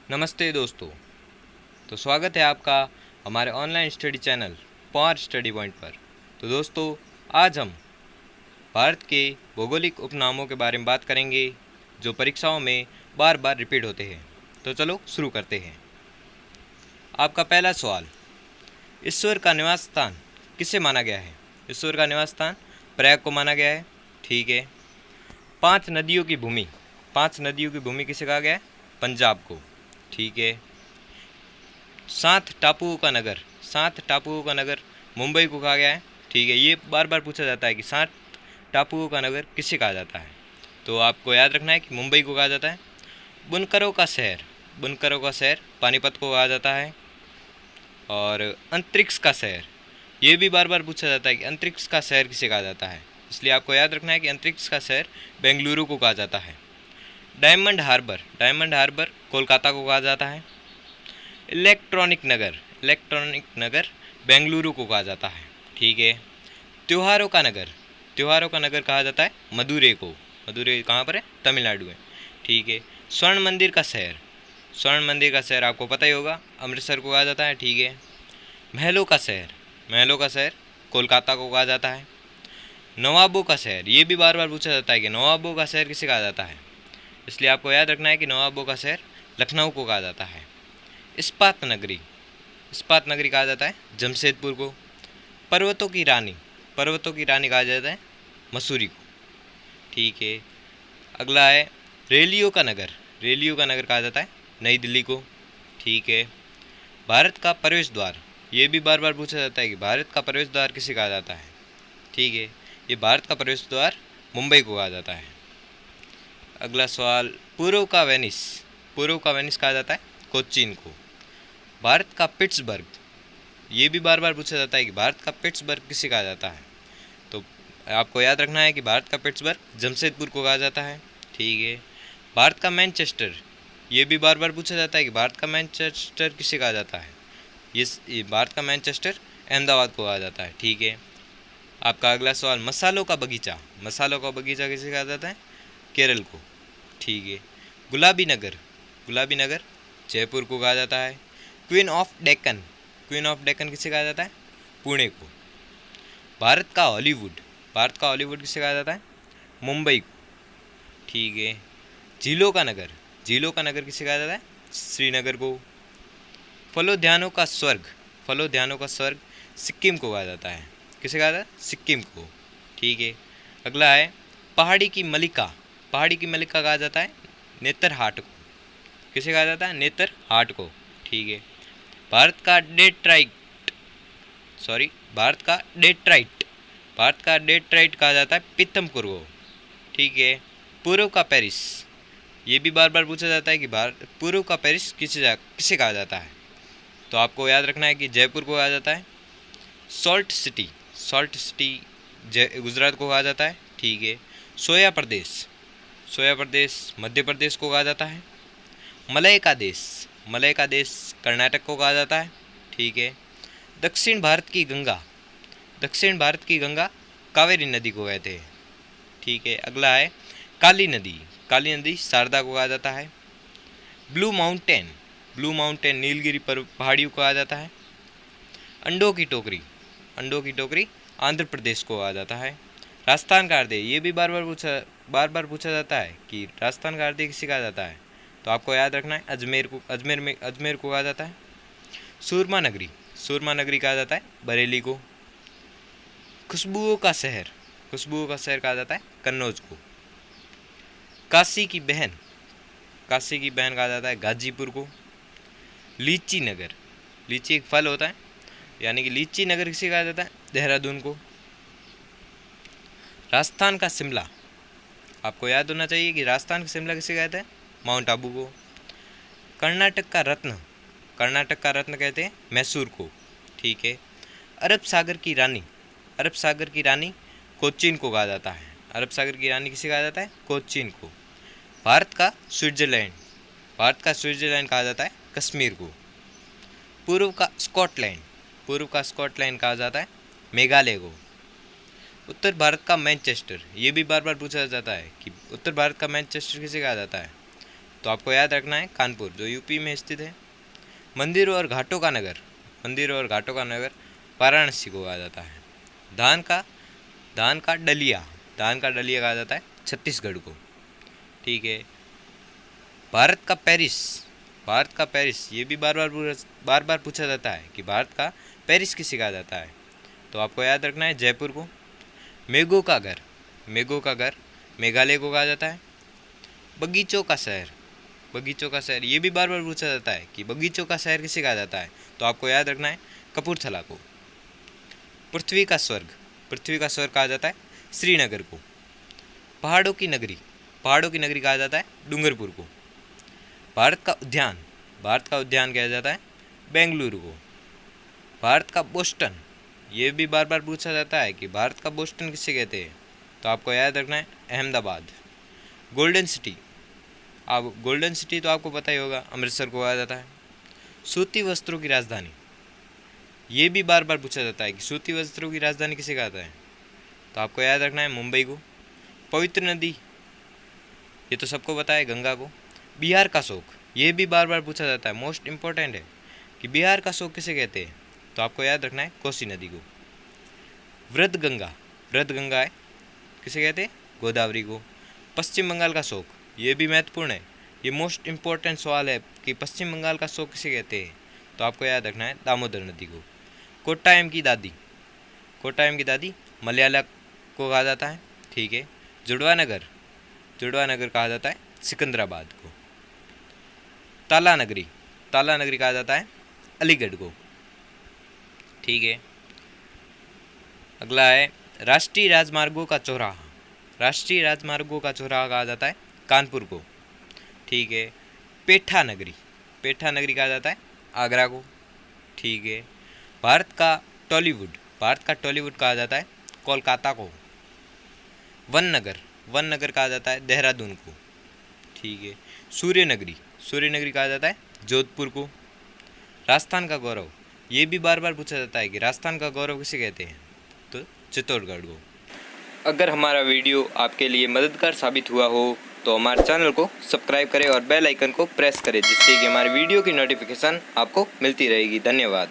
नमस्ते दोस्तों। तो स्वागत है आपका हमारे online study channel power study point पर। तो दोस्तों, आज हम भारत के भौगोलिक उपनामों के बारे में बात करेंगे जो परीक्षाओं में बार बार रिपीट होते हैं। तो चलो शुरू करते हैं। आपका पहला सवाल, ईश्वर का निवास स्थान किसे माना गया है? ईश्वर का निवास स्थान प्रयाग को माना गया है। ठीक है। पांच नदियों की भूमि किसे कहा गया है? पंजाब को। ठीक है। सात टापुओं का नगर मुंबई को कहा गया है। ठीक है। ये बार बार पूछा जाता है कि सात टापुओं का नगर किसे कहा जाता है, तो आपको याद रखना है कि मुंबई को कहा जाता है। बुनकरों का शहर पानीपत को कहा जाता है। और अंतरिक्ष का शहर, ये भी बार बार पूछा जाता है कि अंतरिक्ष का शहर किसे कहा जाता है, इसलिए आपको याद रखना है कि अंतरिक्ष का शहर बेंगलुरु को कहा जाता है। डायमंड हार्बर कोलकाता को कहा जाता है। इलेक्ट्रॉनिक नगर बेंगलुरु को कहा जाता है। ठीक है। त्योहारों का नगर कहा जाता है मदुरै को। मदुरै कहाँ पर है? तमिलनाडु में। ठीक है। स्वर्ण मंदिर का शहर आपको पता ही होगा, अमृतसर को कहा जाता है। ठीक है। महलों का शहर कोलकाता को कहा जाता है। नवाबों का शहर, ये भी बार बार पूछा जाता है कि नवाबों का शहर किसे कहा जाता है, इसलिए आपको याद रखना है कि नवाबों का शहर लखनऊ को कहा जाता है। इस्पात नगरी कहा जाता है जमशेदपुर को। पर्वतों की रानी कहा जाता है मसूरी को। ठीक है। अगला है रेलियों का नगर कहा जाता है नई दिल्ली को। ठीक है। भारत का प्रवेश द्वार, ये भी बार बार पूछा जाता है कि भारत का प्रवेश द्वार किसे कहा जाता है। ठीक है। ये भारत का प्रवेश द्वार मुंबई को कहा जाता है। अगला सवाल, पूर्व का वेनिस कहा जाता है कोचीन को। भारत का पिट्सबर्ग, ये भी बार बार पूछा जाता है कि भारत का पिट्सबर्ग किसे कहा जाता है, तो आपको याद रखना है कि भारत का पिट्सबर्ग जमशेदपुर को कहा जाता है। ठीक है। भारत का मैनचेस्टर, ये भी बार बार पूछा जाता है कि भारत का मैनचेस्टर किसे कहा जाता है, ये भारत का मैनचेस्टर अहमदाबाद को कहा जाता है। ठीक है। आपका अगला सवाल, मसालों का बगीचा किसे कहा जाता है? केरल को। ठीक है। गुलाबी नगर जयपुर को कहा जाता है। क्वीन ऑफ डेक्कन किसे कहा जाता है? पुणे को। भारत का हॉलीवुड किसे कहा जाता है? मुंबई को। ठीक है। झीलों का नगर किसे कहा जाता है? श्रीनगर को। फलोद्यानों का स्वर्ग सिक्किम को कहा जाता है। किसे कहा जाता है? सिक्किम को। ठीक है। अगला है पहाड़ी की मलिका कहा जाता है नेतरहाट को। किसे कहा जाता है? नेतरहाट को। ठीक है। भारत का डेट्राइट कहा जाता है पीतमपुर को। ठीक है। पूर्व का पेरिस, ये भी बार बार पूछा जाता है कि पूर्व का पेरिस किसे कहा जाता है, तो आपको याद रखना है कि जयपुर को कहा जाता है। सॉल्ट सिटी गुजरात को कहा जाता है। ठीक है। सोया प्रदेश मध्य प्रदेश को कहा जाता है। मलय का देश कर्नाटक को कहा जाता है। ठीक है। दक्षिण भारत की गंगा कावेरी नदी को कहते हैं। ठीक है। अगला है काली नदी शारदा को कहा जाता है। ब्लू माउंटेन नीलगिरी पहाड़ियों को कहा जाता है। अंडों की टोकरी आंध्र प्रदेश को कहा जाता है। राजस्थान का हृदय, ये भी बार बार पूछा जाता है कि राजस्थान का हृदय किसे कहा जाता है, तो आपको याद रखना है अजमेर को कहा जाता है। सूरमा नगरी कहा जाता है बरेली को। खुशबुओं का शहर कहा जाता है कन्नौज को। काशी की बहन कहा जाता है गाजीपुर को। लीची एक फल होता है, यानी कि लीची नगर किसे कहा जाता है? देहरादून को। राजस्थान का शिमला, आपको याद होना चाहिए कि राजस्थान का शिमला किसे कहते हैं? माउंट आबू को। कर्नाटक का रत्न कहते हैं मैसूर को। ठीक है। अरब सागर की रानी कोचीन को कहा जाता है। अरब सागर की रानी किसे कहा जाता है? कोचीन को। भारत का स्विट्जरलैंड कहा जाता है कश्मीर को। पूर्व का स्कॉटलैंड कहा जाता है मेघालय को। उत्तर भारत का मैनचेस्टर, ये भी बार बार पूछा जाता है कि उत्तर भारत का मैनचेस्टर किसे कहा जाता है, तो आपको याद रखना है कानपुर, जो यूपी में स्थित है। मंदिरों और घाटों का नगर, मंदिरों और घाटों का नगर वाराणसी को कहा जाता है। धान का डलिया कहा जाता है छत्तीसगढ़ को। ठीक है। भारत का पेरिस, ये भी बार बार पूछा जाता है कि भारत का पेरिस किसे कहा जाता है। तो आपको याद रखना है जयपुर को। मेघों का घर मेघालय को कहा जाता है। बगीचों का शहर, ये भी बार पूछा जाता है कि बगीचों का शहर किसे कहा जाता है। तो आपको याद रखना है कपूरथला को। पृथ्वी का स्वर्ग कहा जाता है श्रीनगर को। पहाड़ों की नगरी कहा जाता है डूंगरपुर को। भारत का उद्यान कहा जाता है बेंगलुरु को। भारत का बोस्टन, ये भी बार पूछा जाता है कि भारत का बोस्टन किसे कहते हैं। तो आपको याद रखना है अहमदाबाद। गोल्डन सिटी तो आपको पता ही होगा, अमृतसर को कहा जाता है। सूती वस्त्रों की राजधानी, ये भी बार पूछा जाता है कि सूती वस्त्रों की राजधानी किसे कहता है। तो आपको याद रखना है मुंबई को। पवित्र नदी, ये तो सबको पता है, गंगा को। बिहार का शोक, ये भी बार पूछा जाता है, मोस्ट इम्पोर्टेंट है कि बिहार का शोक किसे कहते हैं। तो आपको याद रखना है कोसी नदी को। वृद्ध गंगा है, किसे कहते हैं, गोदावरी को। पश्चिम बंगाल का शोक, ये भी महत्वपूर्ण है, ये मोस्ट इम्पोर्टेंट सवाल है कि पश्चिम बंगाल का शोक किसे कहते हैं। तो आपको याद रखना है दामोदर नदी को। कोट्टायम की दादी मलयाला को कहा जाता है। ठीक है। जुड़वा नगर कहा जाता है सिकंदराबाद को। ताला नगरी कहा जाता है अलीगढ़ को। ठीक है। अगला है राष्ट्रीय राजमार्गों का चौराहा कहा जाता है कानपुर को। ठीक है। पेठा नगरी कहा जाता है आगरा को। ठीक है। भारत का टॉलीवुड कहा जाता है कोलकाता को। वन नगर कहा जाता है देहरादून को। ठीक है। सूर्य नगरी कहा जाता है जोधपुर को। राजस्थान का गौरव, ये भी बार पूछा जाता है कि राजस्थान का गौरव किसे कहते हैं। तो चित्तौड़गढ़ को। अगर हमारा वीडियो आपके लिए मददगार साबित हुआ हो तो हमारे चैनल को सब्सक्राइब करें और बेल आइकन को प्रेस करें, जिससे कि हमारे वीडियो की नोटिफिकेशन आपको मिलती रहेगी। धन्यवाद।